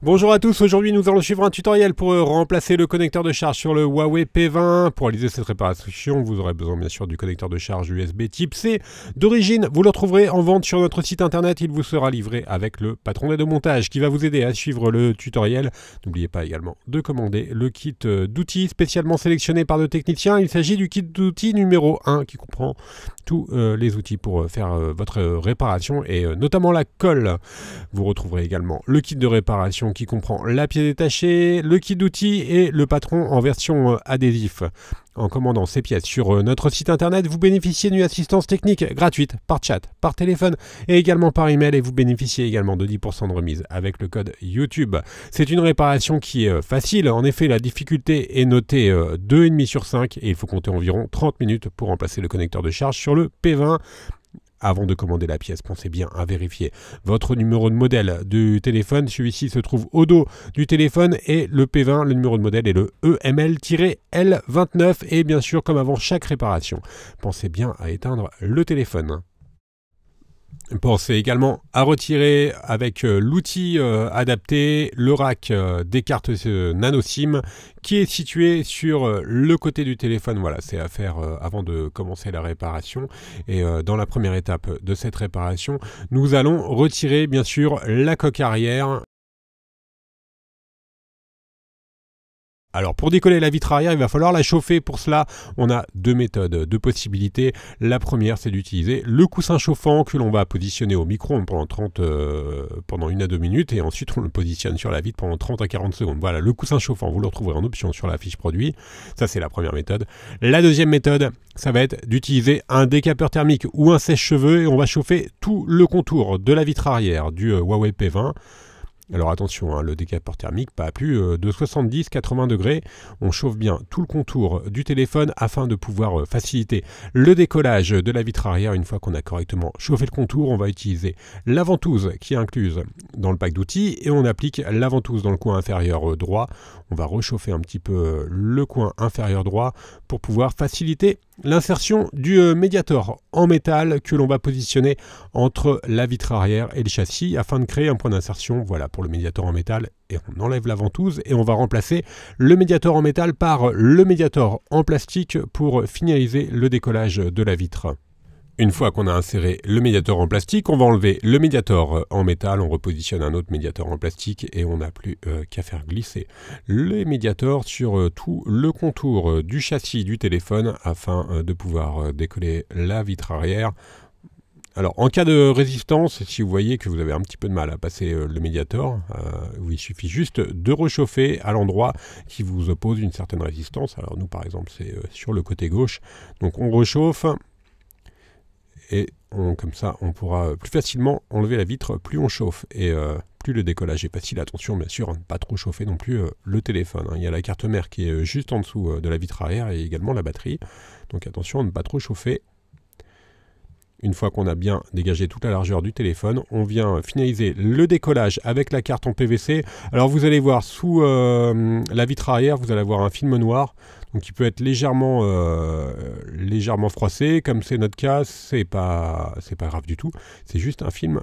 Bonjour à tous, aujourd'hui nous allons suivre un tutoriel pour remplacer le connecteur de charge sur le Huawei P20. Pour réaliser cette réparation, vous aurez besoin bien sûr du connecteur de charge USB type C d'origine. Vous le retrouverez en vente sur notre site internet, il vous sera livré avec le patron d'aide au montage qui va vous aider à suivre le tutoriel. N'oubliez pas également de commander le kit d'outils spécialement sélectionné par nos techniciens. Il s'agit du kit d'outils numéro 1 qui comprend tous les outils pour faire votre réparation et notamment la colle. Vous retrouverez également le kit de réparation qui comprend la pièce détachée, le kit d'outils et le patron en version adhésif. En commandant ces pièces sur notre site internet, vous bénéficiez d'une assistance technique gratuite par chat, par téléphone et également par email, et vous bénéficiez également de 10% de remise avec le code YouTube. C'est une réparation qui est facile. En effet, la difficulté est notée 2,5 sur 5 et il faut compter environ 30 minutes pour remplacer le connecteur de charge sur le P20. Avant de commander la pièce, pensez bien à vérifier votre numéro de modèle du téléphone. Celui-ci se trouve au dos du téléphone et le P20, le numéro de modèle est le EML-L29. Et bien sûr, comme avant chaque réparation, pensez bien à éteindre le téléphone. Pensez également à retirer avec l'outil adapté le rack des cartes nano SIM qui est situé sur le côté du téléphone. Voilà, c'est à faire avant de commencer la réparation. Et dans la première étape de cette réparation, nous allons retirer bien sûr la coque arrière. Alors pour décoller la vitre arrière, il va falloir la chauffer. Pour cela, on a deux méthodes, deux possibilités. La première, c'est d'utiliser le coussin chauffant que l'on va positionner au micro-ondes pendant 1 à 2 minutes et ensuite on le positionne sur la vitre pendant 30 à 40 secondes. Voilà, le coussin chauffant, vous le retrouverez en option sur la fiche produit. Ça, c'est la première méthode. La deuxième méthode, ça va être d'utiliser un décapeur thermique ou un sèche-cheveux et on va chauffer tout le contour de la vitre arrière du Huawei P20. Alors attention, le décapeur thermique, pas à plus de 70-80 degrés. On chauffe bien tout le contour du téléphone afin de pouvoir faciliter le décollage de la vitre arrière. Une fois qu'on a correctement chauffé le contour, on va utiliser la ventouse qui est incluse dans le pack d'outils et on applique la ventouse dans le coin inférieur droit. On va réchauffer un petit peu le coin inférieur droit pour pouvoir faciliter l'insertion du médiator en métal que l'on va positionner entre la vitre arrière et le châssis afin de créer un point d'insertion. Voilà pour le médiator en métal, et on enlève la ventouse et on va remplacer le médiator en métal par le médiator en plastique pour finaliser le décollage de la vitre. Une fois qu'on a inséré le médiator en plastique, on va enlever le médiator en métal, on repositionne un autre médiator en plastique et on n'a plus qu'à faire glisser les médiators sur tout le contour du châssis du téléphone afin de pouvoir décoller la vitre arrière. Alors en cas de résistance, si vous voyez que vous avez un petit peu de mal à passer le médiator, il suffit juste de réchauffer à l'endroit qui vous oppose une certaine résistance. Alors nous par exemple c'est sur le côté gauche, donc on réchauffe. Et comme ça, on pourra plus facilement enlever la vitre plus on chauffe et plus le décollage est facile. Attention, bien sûr, à ne pas trop chauffer non plus le téléphone. Il y a la carte mère qui est juste en dessous de la vitre arrière et également la batterie. Donc attention à ne pas trop chauffer. Une fois qu'on a bien dégagé toute la largeur du téléphone, on vient finaliser le décollage avec la carte en PVC. Alors vous allez voir sous la vitre arrière, vous allez avoir un film noir. Donc qui peut être légèrement froissé, comme c'est notre cas, c'est pas grave du tout. C'est juste un film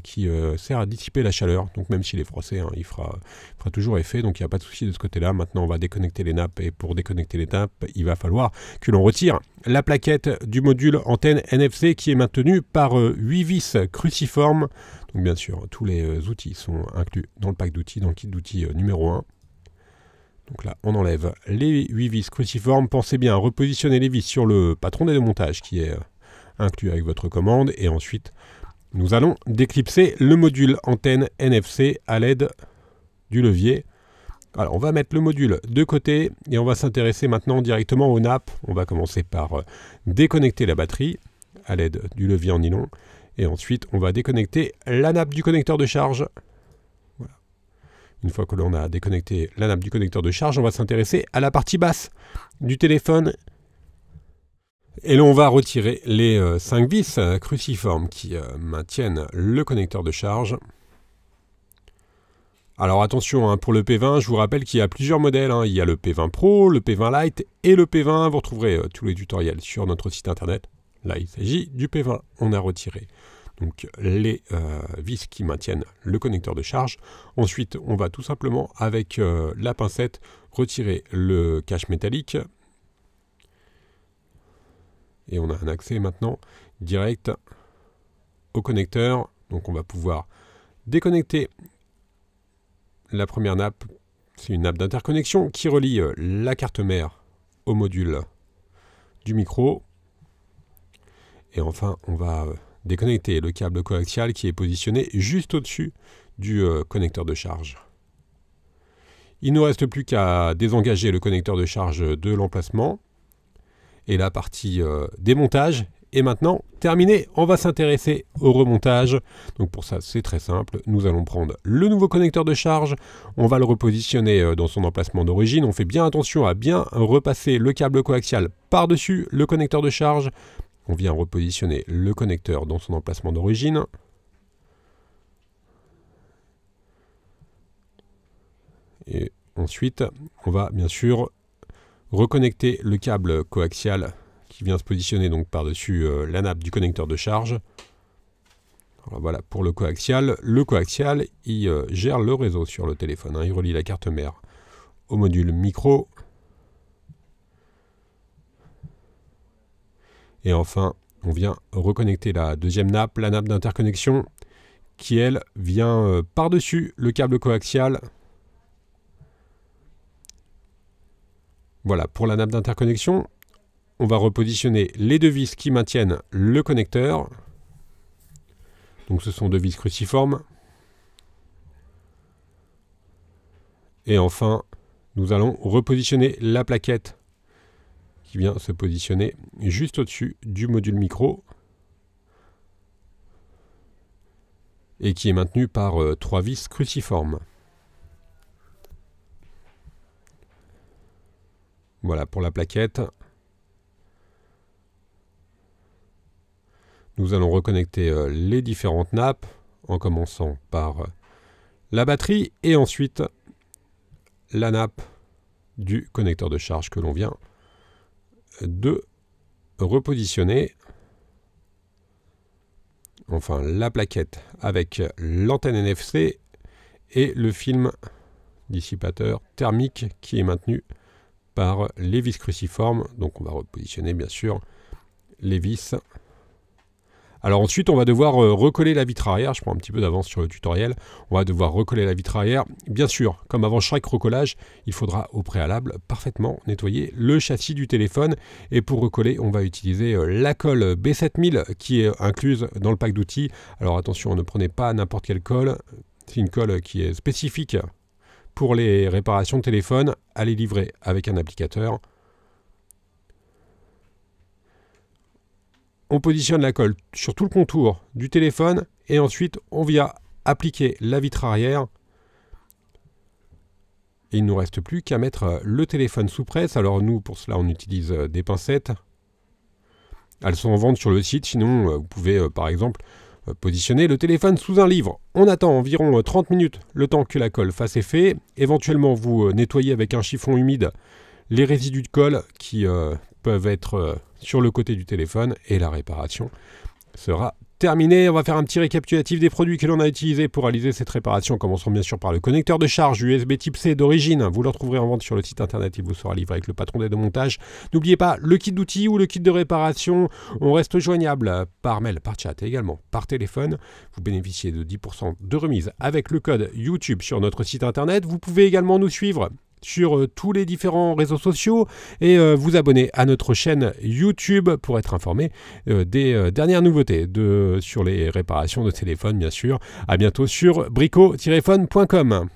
qui sert à dissiper la chaleur. Donc même s'il est froissé, il fera toujours effet. Donc il n'y a pas de souci de ce côté-là. Maintenant on va déconnecter les nappes et pour déconnecter les nappes, il va falloir que l'on retire la plaquette du module antenne NFC qui est maintenue par 8 vis cruciformes. Donc bien sûr tous les outils sont inclus dans le pack d'outils, dans le kit d'outils numéro 1. Donc là, on enlève les 8 vis cruciformes. Pensez bien à repositionner les vis sur le patron d'aide au montage qui est inclus avec votre commande. Et ensuite, nous allons déclipser le module antenne NFC à l'aide du levier. Alors, on va mettre le module de côté et on va s'intéresser maintenant directement aux nappes. On va commencer par déconnecter la batterie à l'aide du levier en nylon. Et ensuite, on va déconnecter la nappe du connecteur de charge. Une fois que l'on a déconnecté la nappe du connecteur de charge, on va s'intéresser à la partie basse du téléphone. Et l'on va retirer les 5 vis cruciformes qui maintiennent le connecteur de charge. Alors attention, pour le P20, je vous rappelle qu'il y a plusieurs modèles. Il y a le P20 Pro, le P20 Lite et le P20. Vous retrouverez tous les tutoriels sur notre site internet. Là, il s'agit du P20. On a retiré donc les vis qui maintiennent le connecteur de charge. Ensuite, on va tout simplement, avec la pincette, retirer le cache métallique. Et on a un accès maintenant direct au connecteur. Donc on va pouvoir déconnecter la première nappe. C'est une nappe d'interconnexion qui relie la carte mère au module du micro. Et enfin, on va déconnecter le câble coaxial qui est positionné juste au-dessus du connecteur de charge. Il ne nous reste plus qu'à désengager le connecteur de charge de l'emplacement. Et la partie démontage est maintenant terminée. On va s'intéresser au remontage. Donc pour ça, c'est très simple. Nous allons prendre le nouveau connecteur de charge. On va le repositionner dans son emplacement d'origine. On fait bien attention à bien repasser le câble coaxial par-dessus le connecteur de charge. On vient repositionner le connecteur dans son emplacement d'origine. Et ensuite, on va bien sûr reconnecter le câble coaxial qui vient se positionner donc par-dessus la nappe du connecteur de charge. Alors voilà pour le coaxial. Le coaxial, il gère le réseau sur le téléphone. Il relie la carte mère au module micro. Et enfin, on vient reconnecter la deuxième nappe, la nappe d'interconnexion, qui elle vient par-dessus le câble coaxial. Voilà, pour la nappe d'interconnexion, on va repositionner les deux vis qui maintiennent le connecteur. Donc ce sont deux vis cruciformes. Et enfin, nous allons repositionner la plaquette qui vient se positionner juste au-dessus du module micro et qui est maintenue par trois vis cruciformes. Voilà pour la plaquette. Nous allons reconnecter les différentes nappes en commençant par la batterie et ensuite la nappe du connecteur de charge que l'on vient de repositionner. Enfin, la plaquette avec l'antenne NFC et le film dissipateur thermique qui est maintenu par les vis cruciformes. Donc on va repositionner bien sûr les vis. Alors ensuite, on va devoir recoller la vitre arrière. Je prends un petit peu d'avance sur le tutoriel. On va devoir recoller la vitre arrière. Bien sûr, comme avant chaque recollage, il faudra au préalable parfaitement nettoyer le châssis du téléphone. Et pour recoller, on va utiliser la colle B7000 qui est incluse dans le pack d'outils. Alors attention, ne prenez pas n'importe quelle colle. C'est une colle qui est spécifique pour les réparations de téléphone. Elle est livrée avec un applicateur. On positionne la colle sur tout le contour du téléphone et ensuite on vient appliquer la vitre arrière. Et il ne nous reste plus qu'à mettre le téléphone sous presse. Alors nous, pour cela, on utilise des pincettes. Elles sont en vente sur le site. Sinon, vous pouvez par exemple positionner le téléphone sous un livre. On attend environ 30 minutes le temps que la colle fasse effet. Éventuellement, vous nettoyez avec un chiffon humide les résidus de colle qui peuvent être sur le côté du téléphone et la réparation sera terminée. On va faire un petit récapitulatif des produits que l'on a utilisés pour réaliser cette réparation. Commençons bien sûr par le connecteur de charge USB type C d'origine. Vous le retrouverez en vente sur le site internet. Il vous sera livré avec le patron d'aide au montage. N'oubliez pas le kit d'outils ou le kit de réparation. On reste joignable par mail, par chat et également par téléphone. Vous bénéficiez de 10% de remise avec le code YouTube sur notre site internet. Vous pouvez également nous suivre sur tous les différents réseaux sociaux et vous abonner à notre chaîne YouTube pour être informé des dernières nouveautés sur les réparations de téléphone, bien sûr. À bientôt sur brico-phone.com.